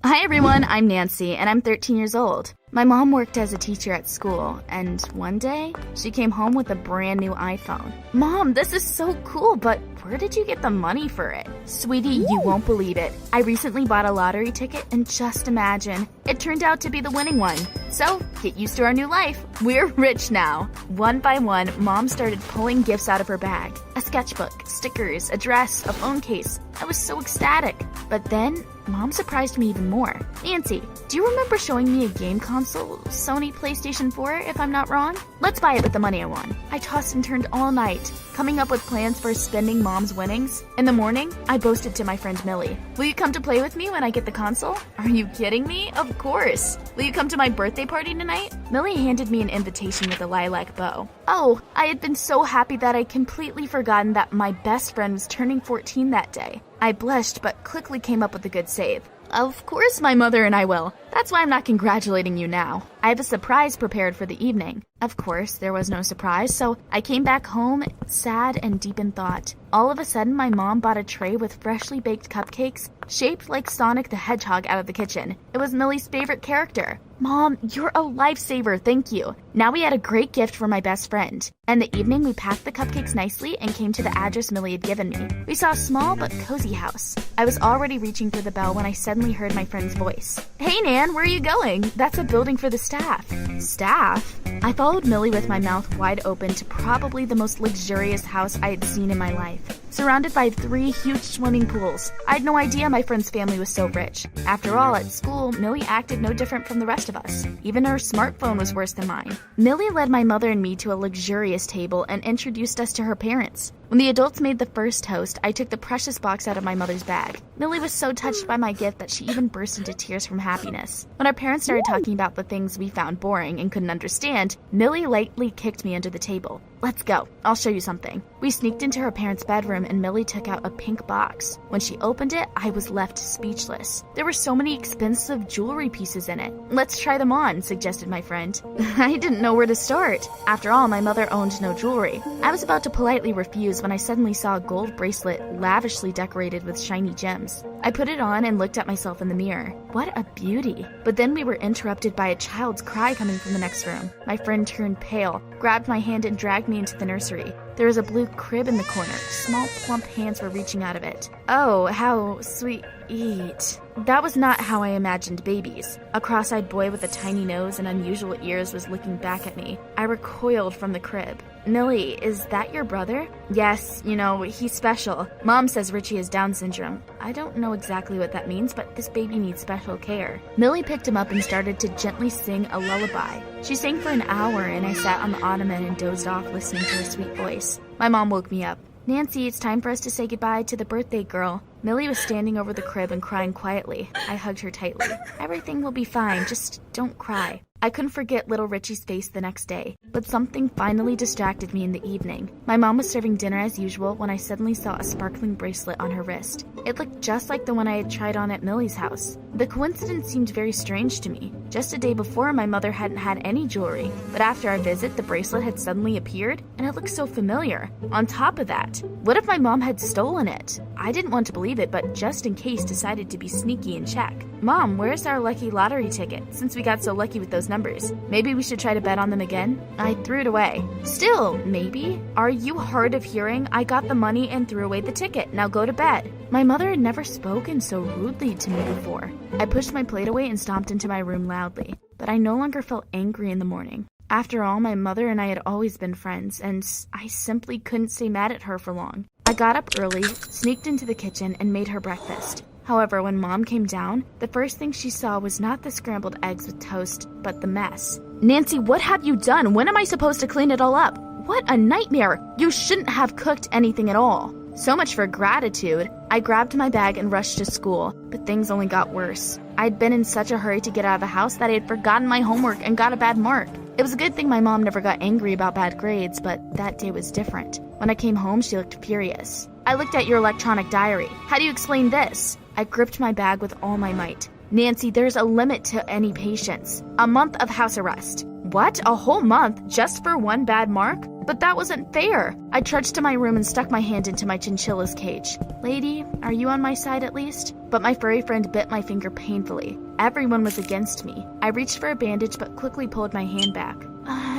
Hi everyone, I'm Nancy and I'm 13 years old. My mom worked as a teacher at school, and one day, she came home with a brand new iPhone. Mom, this is so cool, but where did you get the money for it? Sweetie, you won't believe it. I recently bought a lottery ticket and just imagine, it turned out to be the winning one. So, get used to our new life. We're rich now. One by one, Mom started pulling gifts out of her bag. A sketchbook, stickers, a dress, a phone case. I was so ecstatic. But then, Mom surprised me even more. Nancy, do you remember showing me a game console? Sony PlayStation 4, if I'm not wrong? Let's buy it with the money I won. I tossed and turned all night, coming up with plans for spending Mom's winnings. In the morning, I boasted to my friend Millie, "Will you come to play with me when I get the console?" Are you kidding me? Of course. Will you come to my birthday party tonight? Millie handed me an invitation with a lilac bow. Oh, I had been so happy that I completely forgotten that my best friend was turning 14 that day. I blushed, but quickly came up with a good save. Of course my mother and I will. That's why I'm not congratulating you now. I have a surprise prepared for the evening. Of course, there was no surprise, so I came back home sad and deep in thought. All of a sudden, my mom bought a tray with freshly baked cupcakes shaped like Sonic the Hedgehog out of the kitchen. It was Millie's favorite character. Mom, you're a lifesaver, thank you. Now we had a great gift for my best friend. And the evening, we packed the cupcakes nicely and came to the address Millie had given me. We saw a small but cozy house. I was already reaching for the bell when I suddenly heard my friend's voice. Hey Nan, where are you going? That's a building for the staff. Staff? I followed Millie with my mouth wide open to probably the most luxurious house I had seen in my life. Surrounded by 3 huge swimming pools. I had no idea my friend's family was so rich. After all, at school, Millie acted no different from the rest of us. Even her smartphone was worse than mine. Millie led my mother and me to a luxurious table and introduced us to her parents. When the adults made the first toast, I took the precious box out of my mother's bag. Millie was so touched by my gift that she even burst into tears from happiness. When our parents started talking about the things we found boring and couldn't understand, Millie lightly kicked me under the table. Let's go. I'll show you something. We sneaked into her parents' bedroom and Millie took out a pink box. When she opened it, I was left speechless. There were so many expensive jewelry pieces in it. Let's try them on, suggested my friend. I didn't know where to start. After all, my mother owned no jewelry. I was about to politely refuse when I suddenly saw a gold bracelet lavishly decorated with shiny gems. I put it on and looked at myself in the mirror. What a beauty. But then we were interrupted by a child's cry coming from the next room. My friend turned pale, grabbed my hand and dragged me into the nursery. There was a blue crib in the corner. Small, plump hands were reaching out of it. Oh, how sweet. That was not how I imagined babies. A cross-eyed boy with a tiny nose and unusual ears was looking back at me. I recoiled from the crib. Millie, is that your brother? Yes, he's special. Mom says Richie has Down syndrome. I don't know exactly what that means, but this baby needs special care. Millie picked him up and started to gently sing a lullaby. She sang for an hour and I sat on the ottoman and dozed off listening to her sweet voice. My mom woke me up. Nancy, it's time for us to say goodbye to the birthday girl. Millie was standing over the crib and crying quietly. I hugged her tightly. Everything will be fine, just don't cry. I couldn't forget little Richie's face the next day, but something finally distracted me in the evening. My mom was serving dinner as usual when I suddenly saw a sparkling bracelet on her wrist. It looked just like the one I had tried on at Millie's house. The coincidence seemed very strange to me. Just a day before, my mother hadn't had any jewelry, but after our visit, the bracelet had suddenly appeared, and it looked so familiar. On top of that, what if my mom had stolen it? I didn't want to believe it, but just in case decided to be sneaky and check. Mom, where's our lucky lottery ticket? Since we got so lucky with those numbers, maybe we should try to bet on them again? I threw it away. Still, maybe? Are you hard of hearing? I got the money and threw away the ticket. Now go to bed. My mother had never spoken so rudely to me before. I pushed my plate away and stomped into my room loudly, but I no longer felt angry in the morning. After all, my mother and I had always been friends, and I simply couldn't stay mad at her for long. I got up early, sneaked into the kitchen, and made her breakfast. However, when Mom came down, the first thing she saw was not the scrambled eggs with toast, but the mess. Nancy, what have you done? When am I supposed to clean it all up? What a nightmare! You shouldn't have cooked anything at all. So much for gratitude. I grabbed my bag and rushed to school, but things only got worse. I'd been in such a hurry to get out of the house that I had forgotten my homework and got a bad mark. It was a good thing my mom never got angry about bad grades, but that day was different. When I came home, she looked furious. I looked at your electronic diary. How do you explain this? I gripped my bag with all my might. Nancy, there's a limit to any patience. A month of house arrest. What? A whole month just for one bad mark? But that wasn't fair. I trudged to my room and stuck my hand into my chinchilla's cage. Lady, are you on my side at least? But my furry friend bit my finger painfully. Everyone was against me. I reached for a bandage but quickly pulled my hand back.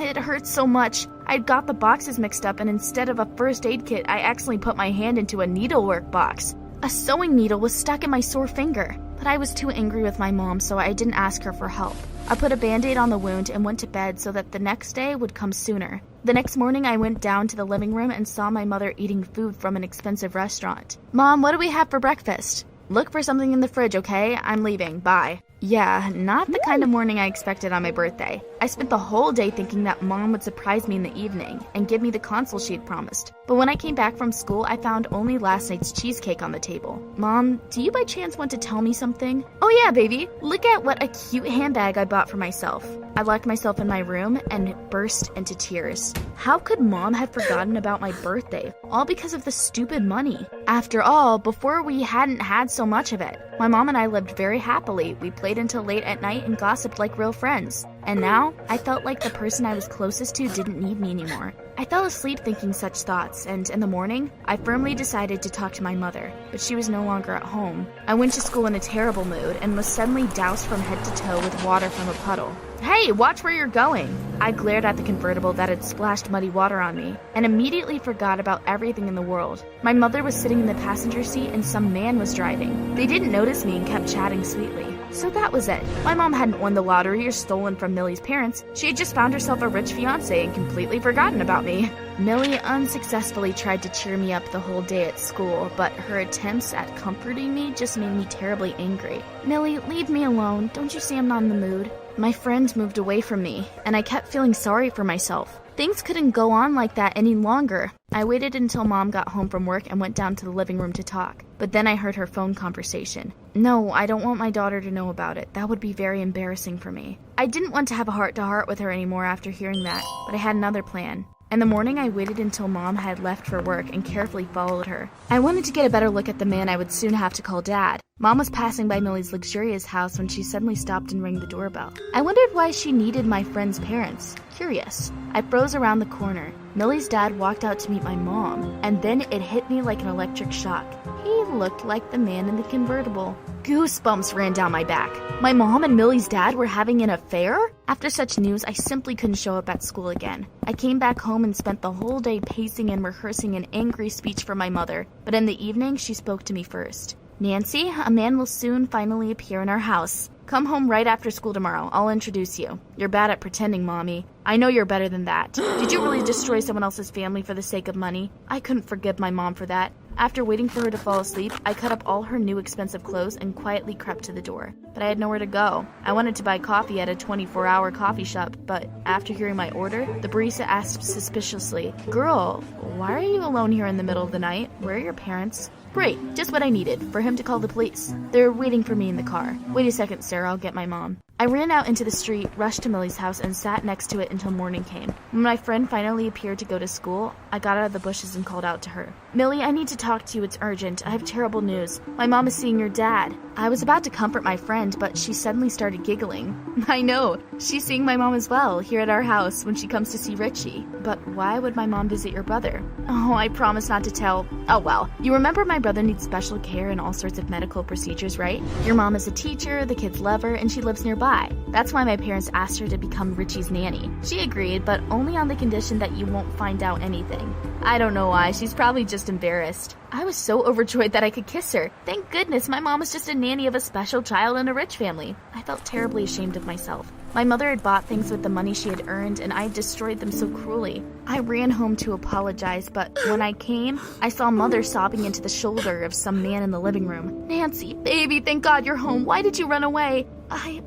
It hurt so much. I'd got the boxes mixed up, and instead of a first aid kit, I accidentally put my hand into a needlework box. A sewing needle was stuck in my sore finger, but I was too angry with my mom, so I didn't ask her for help. I put a band-aid on the wound and went to bed so that the next day would come sooner. The next morning, I went down to the living room and saw my mother eating food from an expensive restaurant. Mom, what do we have for breakfast? Look for something in the fridge, okay? I'm leaving. Bye. Yeah, not the kind of morning I expected on my birthday. I spent the whole day thinking that Mom would surprise me in the evening and give me the console she had promised. But when I came back from school, I found only last night's cheesecake on the table. Mom, do you by chance want to tell me something? Oh yeah, baby. Look at what a cute handbag I bought for myself. I locked myself in my room and burst into tears. How could Mom have forgotten about my birthday? All because of the stupid money. After all, before we hadn't had so much of it. My mom and I lived very happily. We played until late at night and gossiped like real friends. And now, I felt like the person I was closest to didn't need me anymore. I fell asleep thinking such thoughts, and in the morning, I firmly decided to talk to my mother, but she was no longer at home. I went to school in a terrible mood and was suddenly doused from head to toe with water from a puddle. Hey, watch where you're going! I glared at the convertible that had splashed muddy water on me, and immediately forgot about everything in the world. My mother was sitting in the passenger seat and some man was driving. They didn't notice me and kept chatting sweetly. So that was it. My mom hadn't won the lottery or stolen from Millie's parents. She had just found herself a rich fiancé and completely forgotten about me. Millie unsuccessfully tried to cheer me up the whole day at school, but her attempts at comforting me just made me terribly angry. Millie, leave me alone. Don't you see I'm not in the mood? My friend moved away from me, and I kept feeling sorry for myself. Things couldn't go on like that any longer. I waited until Mom got home from work and went down to the living room to talk. But then I heard her phone conversation. No, I don't want my daughter to know about it. That would be very embarrassing for me. I didn't want to have a heart-to-heart with her anymore after hearing that, but I had another plan. In the morning, I waited until Mom had left for work and carefully followed her. I wanted to get a better look at the man I would soon have to call Dad. Mom was passing by Millie's luxurious house when she suddenly stopped and rang the doorbell. I wondered why she needed my friend's parents. Curious. I froze around the corner. Millie's dad walked out to meet my mom, and then it hit me like an electric shock. He looked like the man in the convertible. Goosebumps ran down my back. My mom and Millie's dad were having an affair? After such news, I simply couldn't show up at school again. I came back home and spent the whole day pacing and rehearsing an angry speech for my mother, but in the evening, she spoke to me first. Nancy, a man will soon finally appear in our house. Come home right after school tomorrow. I'll introduce you. You're bad at pretending, Mommy. I know you're better than that. Did you really destroy someone else's family for the sake of money? I couldn't forgive my mom for that. After waiting for her to fall asleep, I cut up all her new expensive clothes and quietly crept to the door. But I had nowhere to go. I wanted to buy coffee at a 24-hour coffee shop, but after hearing my order, the barista asked suspiciously, "Girl, why are you alone here in the middle of the night? Where are your parents?" Great, just what I needed, for him to call the police. They're waiting for me in the car. Wait a second, sir, I'll get my mom. I ran out into the street, rushed to Millie's house, and sat next to it until morning came. When my friend finally appeared to go to school, I got out of the bushes and called out to her. Millie, I need to talk to you, it's urgent. I have terrible news. My mom is seeing your dad. I was about to comfort my friend, but she suddenly started giggling. I know, she's seeing my mom as well, here at our house, when she comes to see Richie. But why would my mom visit your brother? Oh, I promise not to tell. Oh well, you remember my brother needs special care and all sorts of medical procedures, right? Your mom is a teacher, the kids love her, and she lives nearby. That's why my parents asked her to become Richie's nanny. She agreed, but only on the condition that you won't find out anything. I don't know why, she's probably just embarrassed. I was so overjoyed that I could kiss her. Thank goodness my mom was just a nanny of a special child in a rich family. I felt terribly ashamed of myself. My mother had bought things with the money she had earned, and I had destroyed them so cruelly. I ran home to apologize, but when I came, I saw Mother sobbing into the shoulder of some man in the living room. Nancy, baby, thank God you're home. Why did you run away?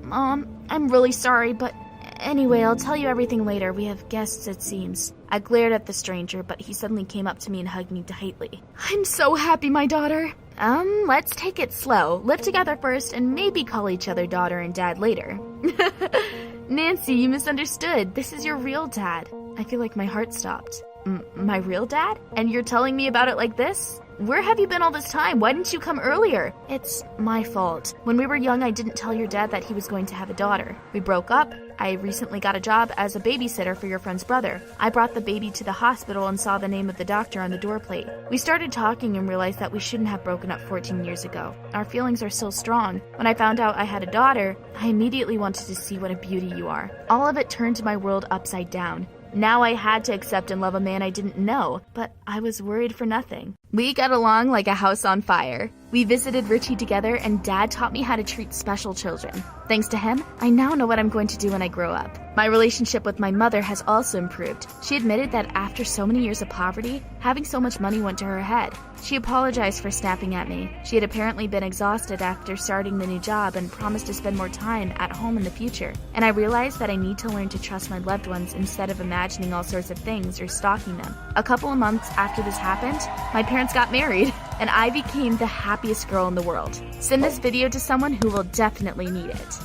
Mom, I'm really sorry, but anyway, I'll tell you everything later. We have guests, it seems. I glared at the stranger, but he suddenly came up to me and hugged me tightly. I'm so happy, my daughter. Let's take it slow. Live together first and maybe call each other daughter and dad later. Nancy, you misunderstood. This is your real dad. I feel like my heart stopped. My real dad? And you're telling me about it like this? Where have you been all this time? Why didn't you come earlier? It's my fault. When we were young, I didn't tell your dad that he was going to have a daughter. We broke up. I recently got a job as a babysitter for your friend's brother. I brought the baby to the hospital and saw the name of the doctor on the door plate. We started talking and realized that we shouldn't have broken up 14 years ago. Our feelings are still strong. When I found out I had a daughter, I immediately wanted to see what a beauty you are. All of it turned my world upside down. Now I had to accept and love a man I didn't know, but I was worried for nothing. We got along like a house on fire. We visited Richie together and Dad taught me how to treat special children. Thanks to him, I now know what I'm going to do when I grow up. My relationship with my mother has also improved. She admitted that after so many years of poverty, having so much money went to her head. She apologized for snapping at me. She had apparently been exhausted after starting the new job and promised to spend more time at home in the future. And I realized that I need to learn to trust my loved ones instead of imagining all sorts of things or stalking them. A couple of months after this happened, my parents got married, and I became the happiest girl in the world. Send this video to someone who will definitely need it.